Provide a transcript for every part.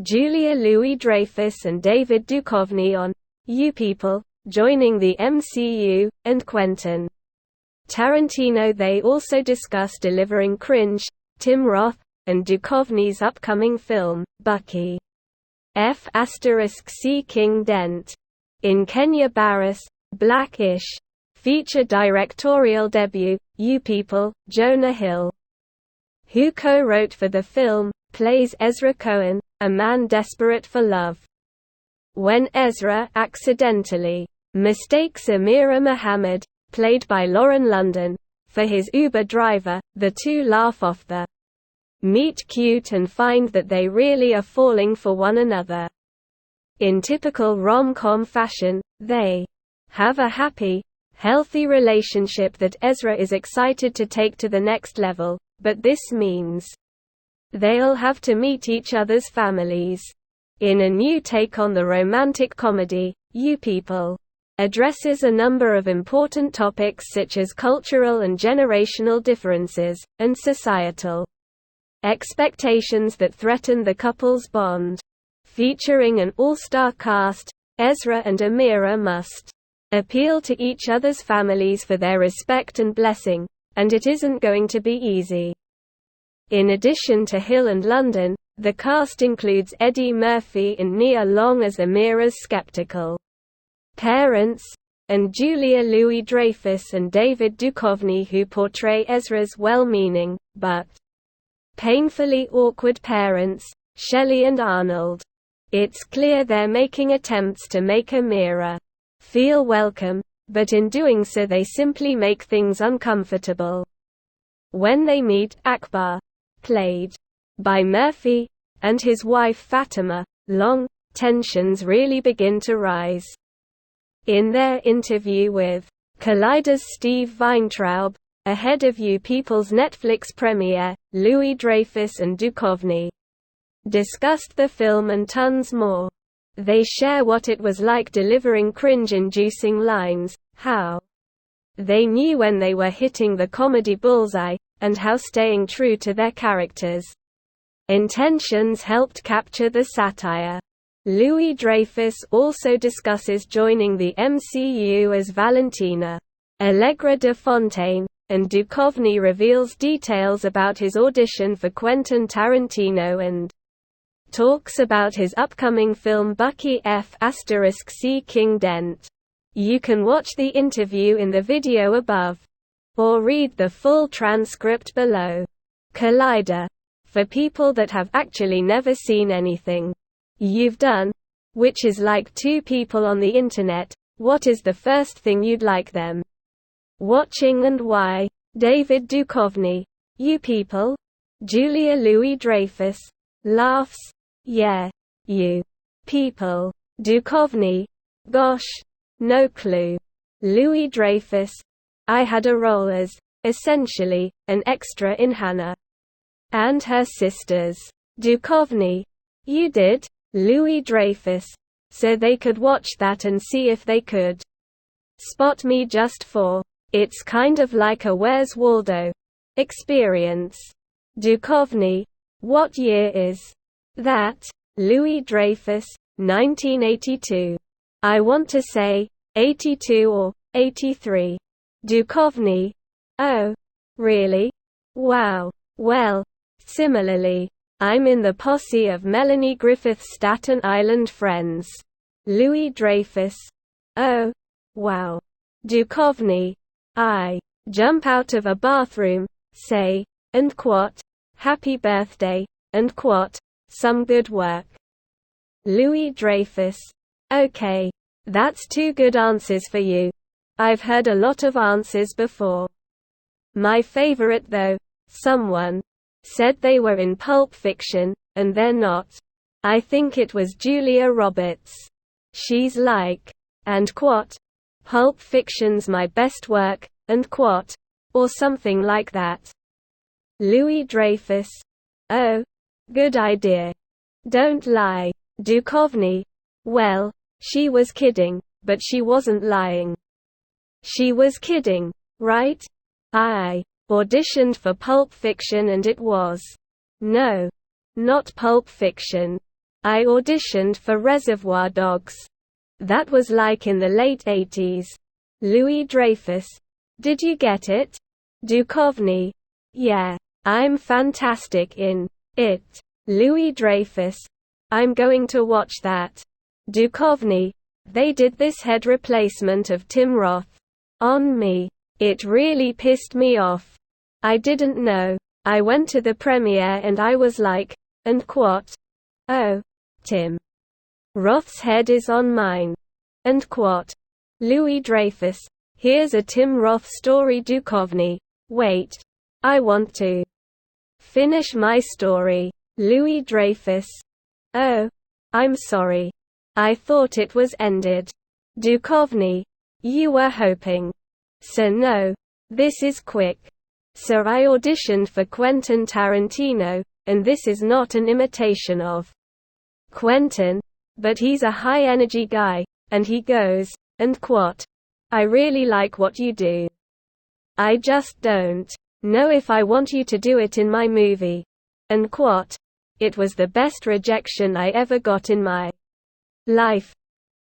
Julia Louis-Dreyfus and David Duchovny on You People, joining the MCU, and Quentin Tarantino. They also discuss delivering cringe, Tim Roth, and Duchovny's upcoming film, Bucky F*** King Dent. In Kenya Barris' Black-ish feature directorial debut, You People, Jonah Hill, who co-wrote for the film, plays Ezra Cohen, a man desperate for love. When Ezra accidentally mistakes Amira Muhammad, played by Lauren London, for his Uber driver, the two laugh off the meet-cute and find that they really are falling for one another. In typical rom-com fashion, they have a happy, healthy relationship that Ezra is excited to take to the next level, but this means they'll have to meet each other's families. In a new take on the romantic comedy, You People addresses a number of important topics such as cultural and generational differences, and societal expectations that threaten the couple's bond. Featuring an all-star cast, Ezra and Amira must appeal to each other's families for their respect and blessing, and it isn't going to be easy. In addition to Hill and London, the cast includes Eddie Murphy and Nia Long as Amira's skeptical parents, and Julia Louis-Dreyfus and David Duchovny who portray Ezra's well-meaning, but painfully awkward parents, Shelley and Arnold. It's clear they're making attempts to make Amira feel welcome, but in doing so they simply make things uncomfortable. When they meet Akbar, played by Murphy, and his wife Fatima Long, tensions really begin to rise. In their interview with Collider's Steve Weintraub, ahead of You People's Netflix premiere, Louis-Dreyfus and Duchovny discussed the film and tons more. They share what it was like delivering cringe-inducing lines, how they knew when they were hitting the comedy bullseye, and how staying true to their characters' intentions helped capture the satire. Louis-Dreyfus also discusses joining the MCU as Valentina Allegra de Fontaine, and Duchovny reveals details about his audition for Quentin Tarantino and talks about his upcoming film Bucky F*** King Dent. You can watch the interview in the video above, or read the full transcript below. Collider. For people that have actually never seen anything you've done, which is like two people on the internet, what is the first thing you'd like them watching and why? David Duchovny. You People? Julia Louis-Dreyfus laughs. Yeah. You People. Duchovny. Gosh. No clue. Louis-Dreyfus. I had a role as, essentially, an extra in Hannah and Her Sisters. Duchovny. You did? Louis-Dreyfus. So they could watch that and see if they could spot me just for. It's kind of like a Where's Waldo experience. Duchovny. What year is that? Louis-Dreyfus. 1982. I want to say 82 or 83. Duchovny. Oh. Really? Wow. Well, similarly, I'm in the posse of Melanie Griffith's Staten Island friends. Louis-Dreyfus. Oh. Wow. Duchovny. I jump out of a bathroom, say, and quote, happy birthday, and quote, some good work. Louis-Dreyfus. Okay. That's two good answers for you. I've heard a lot of answers before. My favorite though, someone said they were in Pulp Fiction, and they're not. I think it was Julia Roberts. She's like, and quote, Pulp Fiction's my best work, and quote, or something like that. Louis-Dreyfus. Oh. Good idea. Don't lie. Duchovny. Well, she was kidding, but she wasn't lying. She was kidding, right? I auditioned for Pulp Fiction and it was. No. Not Pulp Fiction. I auditioned for Reservoir Dogs. That was like in the late 80s. Louis-Dreyfus. Did you get it? Duchovny. Yeah. I'm fantastic in it. Louis-Dreyfus. I'm going to watch that. Duchovny. They did this head replacement of Tim Roth on me. It really pissed me off. I didn't know. I went to the premiere and I was like, and what? Oh. Tim Roth's head is on mine. And what? Louis-Dreyfus. Here's a Tim Roth story. Duchovny. Wait. I want to finish my story. Louis-Dreyfus. Oh. I'm sorry. I thought it was ended. Duchovny. You were hoping. So no. This is quick. So I auditioned for Quentin Tarantino, and this is not an imitation of Quentin, but he's a high-energy guy, and he goes, and what? I really like what you do. I just don't know if I want you to do it in my movie. And what? It was the best rejection I ever got in my life.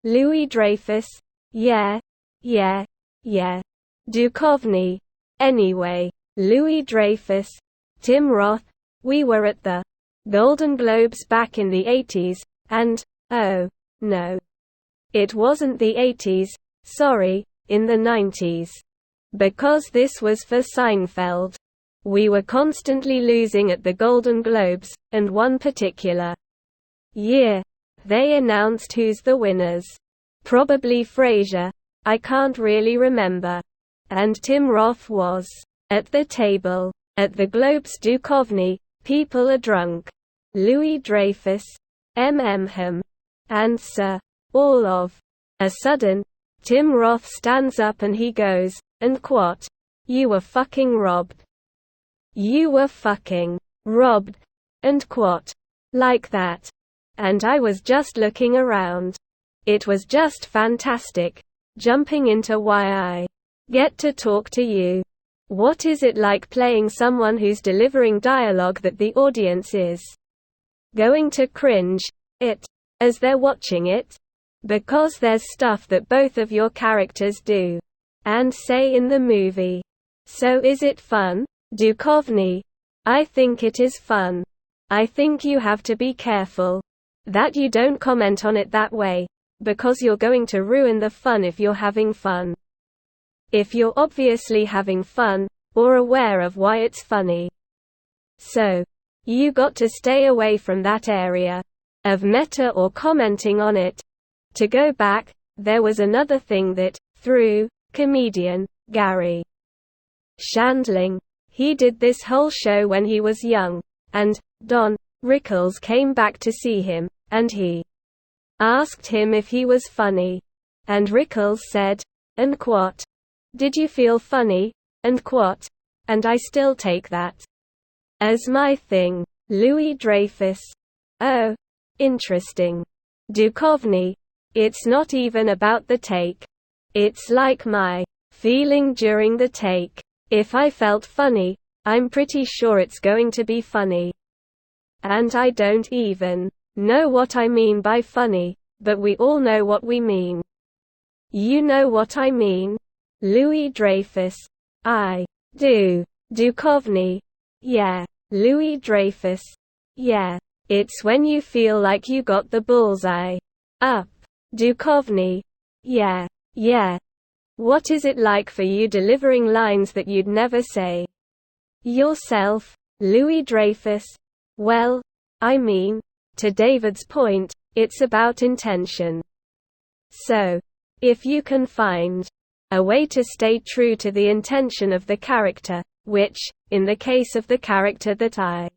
Louis-Dreyfus. Yeah. Duchovny. Anyway, Louis-Dreyfus. Tim Roth. We were at the Golden Globes back in the 80s, and, oh, no. It wasn't the 80s, sorry, in the 90s. Because this was for Seinfeld. We were constantly losing at the Golden Globes, and one particular year, they announced who's the winners. Probably Frasier. I can't really remember. And Tim Roth was at the table. At the Globes. Duchovny. People are drunk. Louis-Dreyfus. Him. And Sir. All of a sudden, Tim Roth stands up and he goes, and what? You were fucking robbed. You were fucking robbed. And what? Like that. And I was just looking around. It was just fantastic. Jumping into why I get to talk to you. What is it like playing someone who's delivering dialogue that the audience is going to cringe it as they're watching it? Because there's stuff that both of your characters do and say in the movie. So is it fun? Duchovny. I think it is fun. I think you have to be careful that you don't comment on it that way, because you're going to ruin the fun if you're having fun. If you're obviously having fun, or aware of why it's funny. So, you got to stay away from that area of meta or commenting on it. To go back, there was another thing that threw comedian Gary Shandling. He did this whole show when he was young, and Don Rickles came back to see him, and he asked him if he was funny. And Rickles said, and what? Did you feel funny? And what? And I still take that as my thing. Louis-Dreyfus. Oh. Interesting. Duchovny. It's not even about the take. It's like my feeling during the take. If I felt funny, I'm pretty sure it's going to be funny. And I don't even know what I mean by funny, but we all know what we mean. You know what I mean? Louis-Dreyfus. I do. Duchovny. Yeah. Louis-Dreyfus. Yeah. It's when you feel like you got the bullseye up. Duchovny. Yeah. What is it like for you delivering lines that you'd never say yourself? Louis-Dreyfus. Well, I mean, to David's point, it's about intention. So, if you can find a way to stay true to the intention of the character, which, in the case of the character that I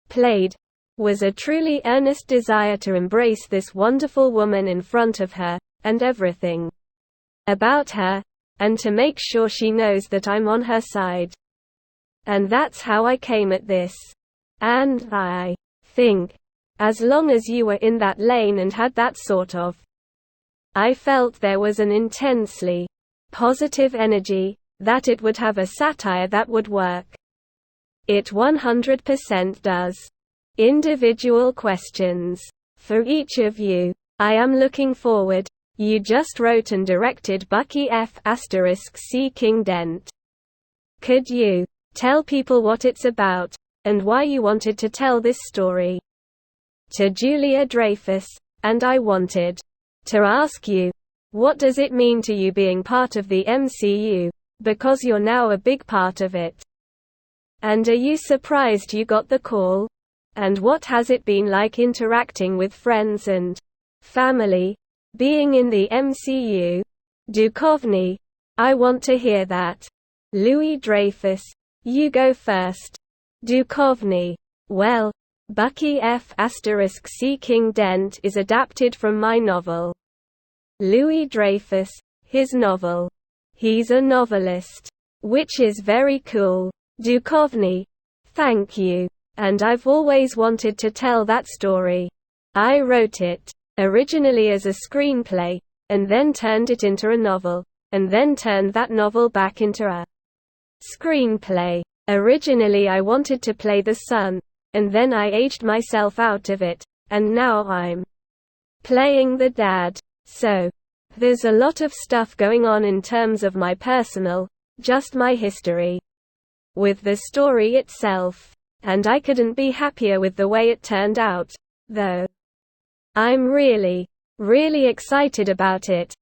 played, was a truly earnest desire to embrace this wonderful woman in front of her, and everything about her, and to make sure she knows that I'm on her side. And that's how I came at this. And I think, as long as you were in that lane and had that sort of, I felt there was an intensely positive energy, that it would have a satire that would work. It 100% does. Individual questions. For each of you. I am looking forward. You just wrote and directed Bucky F***C King Dent. Could you tell people what it's about, and why you wanted to tell this story? To Julia Dreyfus, and I wanted to ask you, what does it mean to you being part of the MCU, because you're now a big part of it? And are you surprised you got the call? And what has it been like interacting with friends and family, being in the MCU? Duchovny. I want to hear that. Louis-Dreyfus. You go first. Duchovny. Well, Bucky F***C King Dent is adapted from my novel. Louis-Dreyfus. His novel. He's a novelist. Which is very cool. Duchovny. Thank you. And I've always wanted to tell that story. I wrote it originally as a screenplay, and then turned it into a novel, and then turned that novel back into a screenplay. Originally I wanted to play the son, and then I aged myself out of it, and now I'm playing the dad. So, there's a lot of stuff going on in terms of my personal, just my history, with the story itself. And I couldn't be happier with the way it turned out, though. I'm really, really excited about it.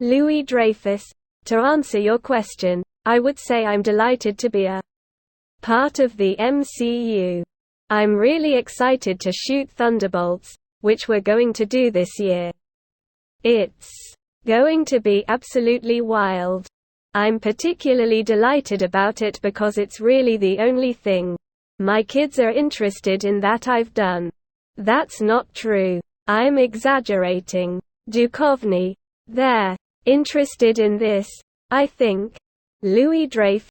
Louis-Dreyfus. To answer your question, I would say I'm delighted to be a part of the MCU. I'm really excited to shoot Thunderbolts, which we're going to do this year. It's going to be absolutely wild. I'm particularly delighted about it because it's really the only thing my kids are interested in that I've done. That's not true. I'm exaggerating. Duchovny. They're interested in this, I think. Louis-Dreyfus.